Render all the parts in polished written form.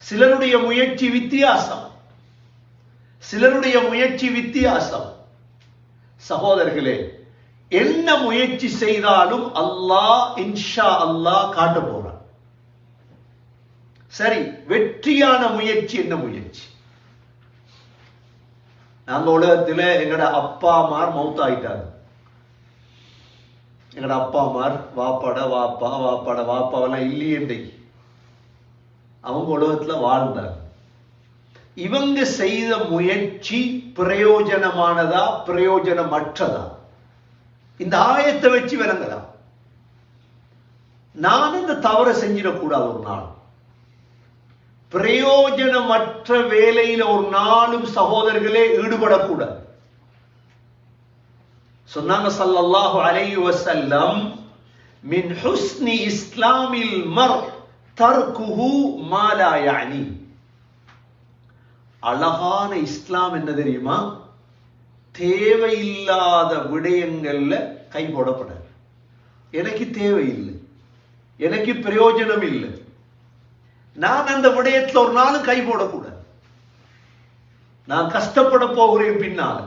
சிலருடைய முயற்சி வித்தியாசம், சிலருடைய முயற்சி வித்தியாசம். சகோதரர்களே, என்ன முயற்சி செய்தாலும் அல்லாஹ் இன்ஷா அல்லாஹ் காட்ட போறான். சரி, வெற்றியான முயற்சி என்ன முயற்சி? நாங்க உலகத்துல எங்கட அப்பாமார் மௌத்தாயிட்டாங்க. எங்கட அப்பாமார் வாப்பாட வாப்பா வாப்பாட வாப்பாவெல்லாம் இல்லையே, அவங்க உலகத்துல வாழ்ந்தாங்க. இவங்க செய்த முயற்சி பிரயோஜனமானதா பிரயோஜனமற்றதா? இந்த ஆயத்தை வச்சு விளங்கலாம். நான் இந்த தவறை செஞ்சிடக்கூடாது. ஒரு நாள் பிரயோஜனமற்ற வேலையில ஒரு நாளும் சகோதரர்களே ஈடுபடக்கூடாது. சொன்னாங்க ஸல்லல்லாஹு அலைஹி வஸல்லம், மின் ஹுஸ்னி இஸ்லாமில் மர் தர்குஹு மா லா யஅனி. அழகான இஸ்லாம் என்ன தெரியுமா? தேவையில்லாத விடயங்கள்ல கை போடப்படாது. எனக்கு தேவையில்லை, எனக்கு பிரயோஜனம் இல்லை, நான் அந்த விடயத்தில் ஒரு நாளும் கை போடக்கூடாது. நான் கஷ்டப்பட போகிறேன் பின்னால.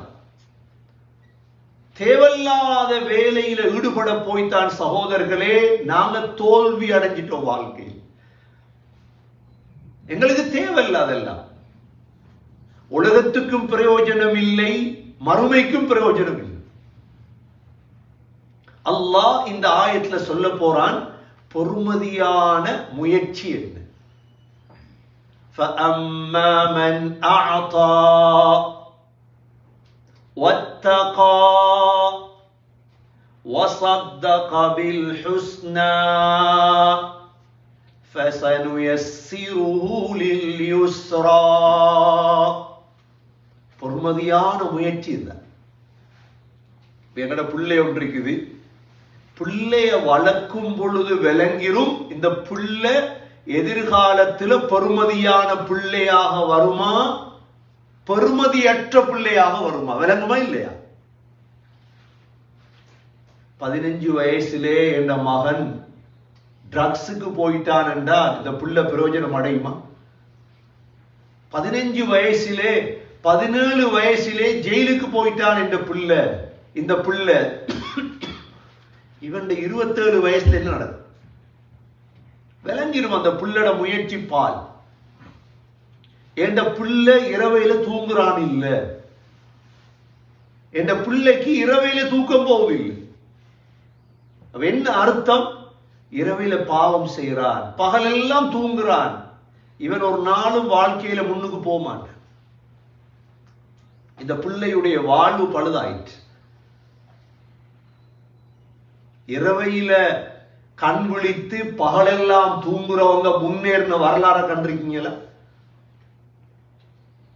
தேவையில்லாத வேலையில ஈடுபட போய்த்தான் சகோதரர்களே நாங்க தோல்வி அடைஞ்சிட்டோம் வாழ்க்கையில். எங்களுக்கு தேவையில்லாதெல்லாம் உலகத்துக்கும் பிரயோஜனம் இல்லை, மறுமைக்கும் பிரயோஜனம் இல்லை. அல்லாஹ் இந்த ஆயத்துல சொல்ல போறான் பொறுமதியான முயற்சி என்ன. فَأَمَّا مَنْ أَعْطَى وَاتَّقَى وَصَدَّقَ بِالْحُسْنَى فَسَنُيَسِّرُهُ لِلْيُسْرَى. பொறுமதியான முயற்சி இல்லை. என்னோட பிள்ளை ஒன்று இருக்குது. பிள்ளைய வளர்க்கும் பொழுது விளங்கிரும் இந்த பிள்ளை எதிர்காலத்தில் பெருமதியான பிள்ளையாக வருமா, பெருமதியற்ற பிள்ளையாக வருமா? விளங்குமா இல்லையா? 15 வயசிலே என் மகன் ட்ரக்ஸுக்கு போயிட்டான் என்றால் இந்த பிள்ளை பிரயோஜனம் அடையுமா? 15 வயசிலே 17 வயசிலே ஜெயிலுக்கு போயிட்டான் என்ற பிள்ளை, இந்த பிள்ளை இவன் 27 வயசுல என்ன நடக்கும்? விளங்கிடும் அந்த புள்ளட முயற்சி பால். என்ற பிள்ளை இரவையில தூங்குறான் இல்ல, என்ற பிள்ளைக்கு இரவையில தூக்கம் போவதில்லை. என்ன அர்த்தம்? இரவையில பாவம் செய்கிறான், பகலெல்லாம் தூங்குறான். இவன் ஒரு நாளும் வாழ்க்கையில முன்னுக்கு போக மாட்டான். இந்த பிள்ளையுடைய வாழ்வு பழுதாயிற்று. இரவையில கண் விழித்து பகலெல்லாம் தூங்குறவங்க முன்னேறின வரலாறு கண்டிருக்கீங்களா?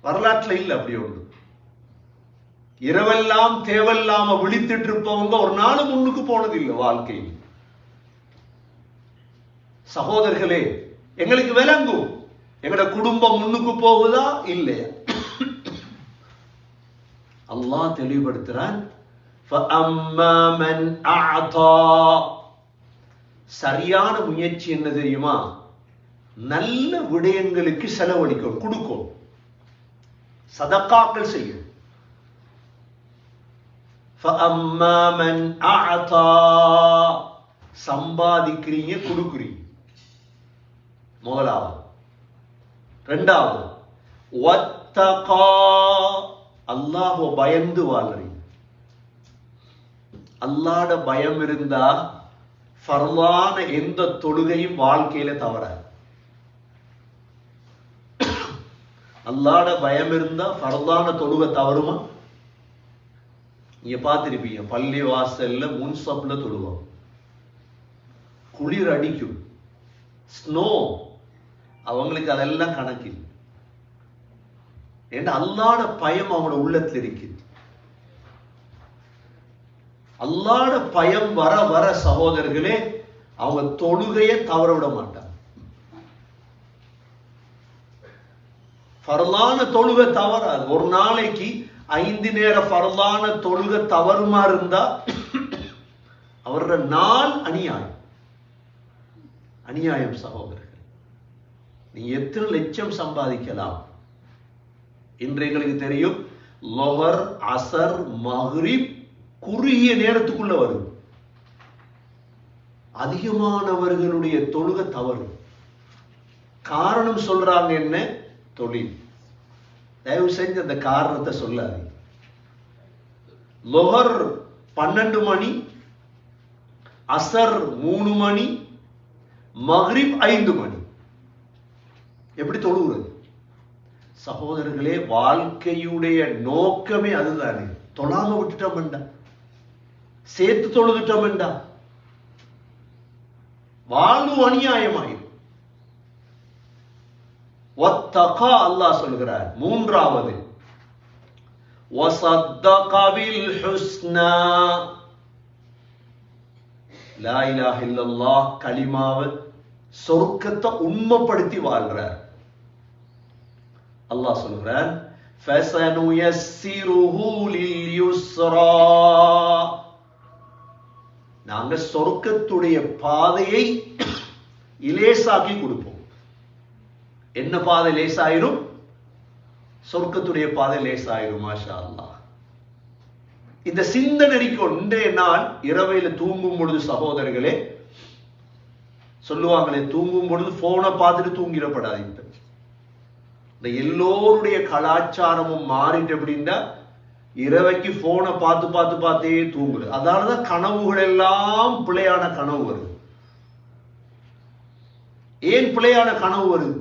வரலாற்றுல இல்ல அப்படி ஒன்று. இரவெல்லாம் தேவையில்லாம விழித்துட்டு இருப்பவங்க ஒரு நாள் முன்னுக்கு போனது இல்லை வாழ்க்கையில். சகோதரர்களே, எங்களுக்கு விளங்கும் எங்கட குடும்பம் முன்னுக்கு போகுதா இல்லையா? அல்லாஹ் தெளிவுபடுத்துறான், فَأَمَّا مَنْ أَعْطَى. சரியான முயற்சி என்ன தெரியுமா? நல்ல விடயங்களுக்கு செலவழிக்கும், கொடுக்கும், சதக்காக்கள் செய்யும். فَأَمَّا مَنْ أَعْطَى. சம்பாதிக்கிறீங்க, கொடுக்குறீங்க, முதலாவது. இரண்டாவது, وَاتَّقَى. அல்லாஹ்வை பயந்து வாழ்றீங்க. அல்லாஹ்ட பயம் இருந்தா ஃபர்லான எந்த தொழுகையும் வாழ்க்கையில தவறாது. அல்லாஹ்ட பயம் இருந்தா ஃபர்லான தொழுகை தவறுமா? நீங்க பார்த்திருப்பீங்க, பள்ளி வாசல்ல முன்சப்ல தொழுவோம், குளிர் அடிக்கும், ஸ்னோ, அவங்களுக்கு அதெல்லாம் கணக்கில். ஏன்னா அல்லாஹ்ட பயம் அவங்களோட உள்ளத்தில் இருக்குது. அல்லாஹ்ட பயம் வர வர சகோதரர்களே அவங்க தொழுகையை தவற விட மாட்டாங்க. ஃபர்லான தொழுகை தவறாது. ஒரு நாளைக்கு 5 நேர ஃபர்லான தொழுகை தவறுமா இருந்தா அவரோட நாள் அநியாயம். அநியாயம் சகோதரர்கள். நீ எத்தனை லட்சம் சம்பாதிக்கலாம். இன்று எங்களுக்கு தெரியும், லொஹர், அசர், மஹ்ரிப் குறுகிய நேரத்துக்குள்ள வரும். அதிகமானவர்களுடைய தொழுகை தவறு. காரணம் சொல்றாங்க என்ன? தொழில். தயவு செஞ்சு அந்த காரணத்தை சொல்லாது. லொஹர் 12 மணி, அசர் 3 மணி, மக்ரிப் 5 மணி. எப்படி தொழுகிறது? சகோதரர்களே, வாழ்க்கையுடைய நோக்கமே அதுதானே. தொழாம விட்டுட்டோம் வேண்டா, சேர்த்து தொழுதுட்டோம் வேண்டா, வாழ்வு அநியாயமாயிரும். வத்தகா அல்லாஹ் சொல்கிறார். மூன்றாவது, வஸத்தக பில் ஹுஸ்னா. லா இலாஹ இல்லல்லாஹ் கலிமாவை, சொர்க்கத்தை உண்மைப்படுத்தி வாழ்றார். அல்லாஹ் சொல்கிறார், ஃபஸனுயஸ்ஸிருஹு லில்யுஸ்ரா. நாங்க சொர்க்கத்துடைய பாதையை இலேசாக்கி கொடுப்போம். என்ன பாதை லேசாயிரும்? சொர்க்கத்துடைய பாதை லேசாயிரும். மாஷா அல்லாஹ். இந்த சிந்தனை இன்றைய நாள் இரவையில தூங்கும் பொழுது சகோதரர்களே சொல்லுவாங்களே, தூங்கும் பொழுது போனை பார்த்துட்டு தூங்கிடப்படாதீங்க. இந்த எல்லோருடைய கலாச்சாரமும் மாறிட்டு அப்படின்னா இரவைக்கு போனை பார்த்து பார்த்து பார்த்தே தூங்குது. அதனாலதான் கனவுகள் எல்லாம் பிழையான கனவு வருது. ஏன் பிழையான கனவு வருது?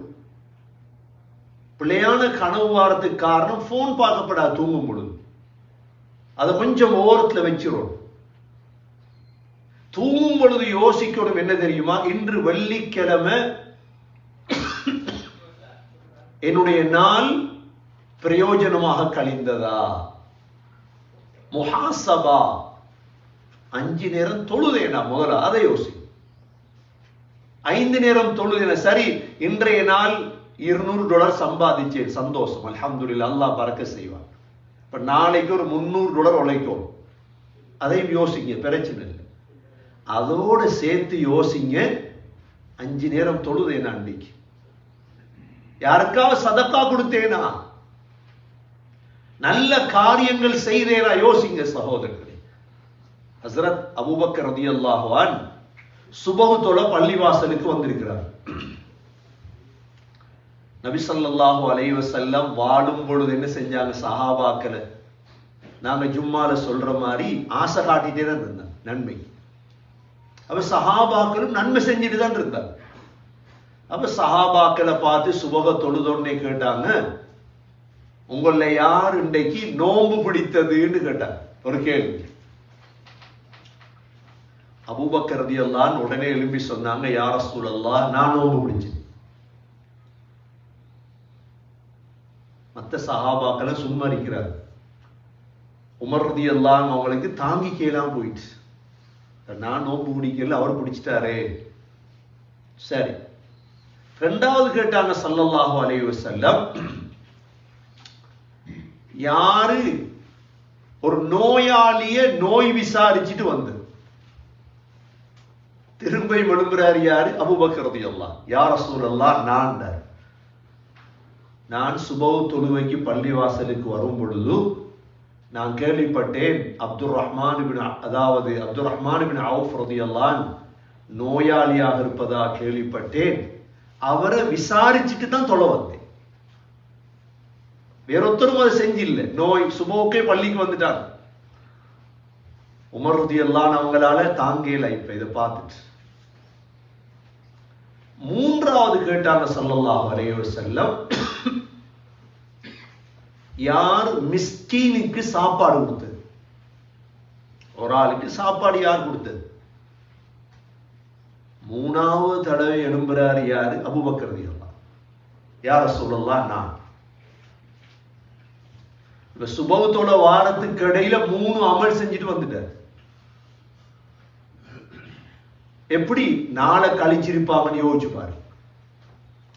பிழையான கனவு வாரத்துக்கு காரணம் போன் பார்க்கப்படாது. தூங்கும் பொழுது அதை கொஞ்சம் ஓரத்துல வச்சிரும். தூங்கும் பொழுது யோசிக்கணும் என்ன தெரியுமா? இன்று வெள்ளிக்கிழமை என்னுடைய நாள் பிரயோஜனமாக கழிந்ததா? முஹாசபா. 5 நேரம் தொழுதேனா? முதல்ல அதை யோசி. 5 நேரம் தொழுதேன. சரி, இன்றைய நாள் $200 சம்பாதிச்சேன், சந்தோஷம், அல்ஹம்துலில்லாஹ், அல்லாஹ் பரக்கத் செய்வான். இப்ப நாளைக்கு ஒரு $300 உழைக்கும், அதையும் யோசிங்க, பிரச்சனை இல்லை. அதோட சேர்த்து யோசிங்க, 5 நேரம் தொழுதேனா? அன்னைக்கு யாருக்காவது சதக்கா கொடுத்தேனா? நல்ல காரியங்கள் செய்தேனா? யோசிங்க சகோதரர்களே. ஹஸ்ரத் அபூபக்கர் ரலியல்லாஹு அன்ஹு சுபஹ் தொழ பள்ளிவாசலுக்கு வந்திருக்கிறார். நபி ஸல்லல்லாஹு அலைஹி வஸல்லம் வாழும் பொழுது என்ன செஞ்சாங்க? சஹாபாக்களை நாங்க ஜும்மால சொல்ற மாதிரி ஆசை காட்டிட்டே தான் இருந்தாங்க நன்மை. அப்ப சஹாபாக்களும் நன்மை செஞ்சுட்டு தான் இருந்தாங்க. அப்ப சஹாபாக்களை பார்த்து சுபஹ் தொழுதோன்னே கேட்டாங்க, உங்கள யார் இன்றைக்கு நோன்பு பிடித்ததுன்னு கேட்டாங்க. ஒரு கேள்வி. அபூபக்கர் ரலியல்லாஹு அன்ஹு உடனே எழும்பி சொன்னாங்க, யா ரசூலல்லாஹ், நான் நோன்பு பிடிச்சேன். மற்ற சஹாபாக்களை சும்மா இருக்கிறார். உமர் ரலியல்லாஹு அன்ஹு அவங்களுக்கு தாங்கி கேளாம போயிட்டு, நான் நோன்பு பிடிக்கல, அவர் பிடிச்சிட்டாரே. சரி, ரெண்டாவது கேட்டாங்க ஸல்லல்லாஹு அலைஹி வஸல்லம், யாரு ஒரு நோயாளிய நோய் விசாரிச்சுட்டு வந்து திரும்ப எழும்புறாரு? யாரு? அபூபக்கர் ரலியல்லாஹு அன்ஹு. யா ரசூலல்லாஹ், நான் சுபஹ் தொழுகைக்கு பள்ளிவாசலுக்கு வரும் பொழுது நான் கேள்விப்பட்டேன், அப்துர் ரஹ்மான் இப்னு அவுஃப் ரலியல்லாஹு அன்ஹு நோயாளியாக இருப்பதா கேள்விப்பட்டேன். அவரை விசாரிச்சுட்டு தான் தொழ வந்தேன். வேறொத்தரும் அதை செஞ்சில்லை. நோய் சுபஹ்க்கே பள்ளிக்கு வந்துட்டாங்க. உமர் ரலியல்லாஹு அன்ஹு அவங்களால தாங்கல. இப்ப இதை பார்த்துட்டு மூன்றாவது கேட்டாங்க ஸல்லல்லாஹு அலைஹி வஸல்லம், யார் மிஸ்கீனுக்கு சாப்பாடு கொடுத்தது? ஒரு ஆளுக்கு சாப்பாடு யார் கொடுத்தது? மூணாவது தடவை எழும்புறாரு. யாரு? அபூபக்கர் ரலியல்லாஹு அன்ஹு. யா ரசூலல்லாஹ், நான். இப்ப சுபஹ்தோட வாரத்துக்கு இடையில 3 அமல் செஞ்சுட்டு வந்துட்டார். எப்படி நாளை கழிச்சிருப்பாங்கன்னு யோசிச்சு பாரு.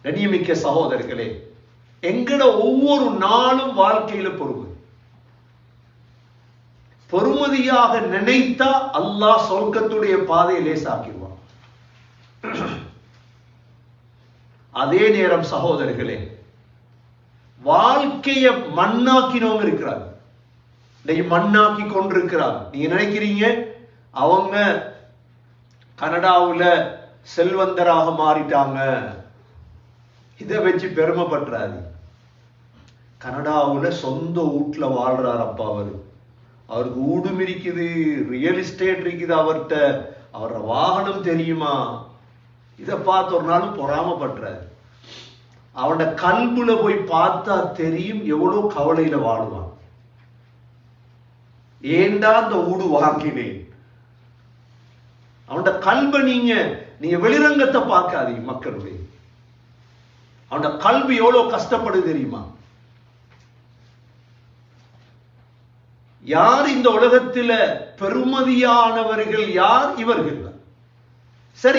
கண்ணியமிக்க சகோதரர்களே, எங்கட ஒவ்வொரு நாளும் வாழ்க்கையில பொறுமதியாக நினைத்தா அல்லாஹ் சொர்க்கத்துடைய பாதையை லேசாக்கிடுவான். அதே நேரம் சகோதரர்களே, வாழ்க்கைய மண்ணாக்கினவங்க இருக்கிறார், மண்ணாக்கி கொண்டிருக்கிறார். நீங்க நினைக்கிறீங்க அவங்க கனடாவுல செல்வந்தராக மாறிட்டாங்க, இதை வச்சு பெருமைப்படுறாரு. கனடாவுல சொந்த வீட்டுல வாழ்றார் அப்பா. அவருக்கு ஊடும் இருக்குது, ரியல் எஸ்டேட் இருக்குது அவர்கிட்ட, அவரோட வாகனம் தெரியுமா. இதை பார்த்து ஒரு நாளும் பொறாமப்படுறாரு. அவனோட கல்புல போய் பார்த்தா தெரியும் எவ்வளவு கவலையில வாழுவான். ஏண்டா அந்த ஊடு வாங்கினேன். அவனோட கல்வை நீங்க வெளிரங்கத்தை பார்க்காதீங்க மக்களுடைய. அவனோட கல்வி எவ்வளவு கஷ்டப்படுது தெரியுமா. யார் இந்த உலகத்தில பெருமதியானவர்கள்? யார் இவர்கள்? சரி.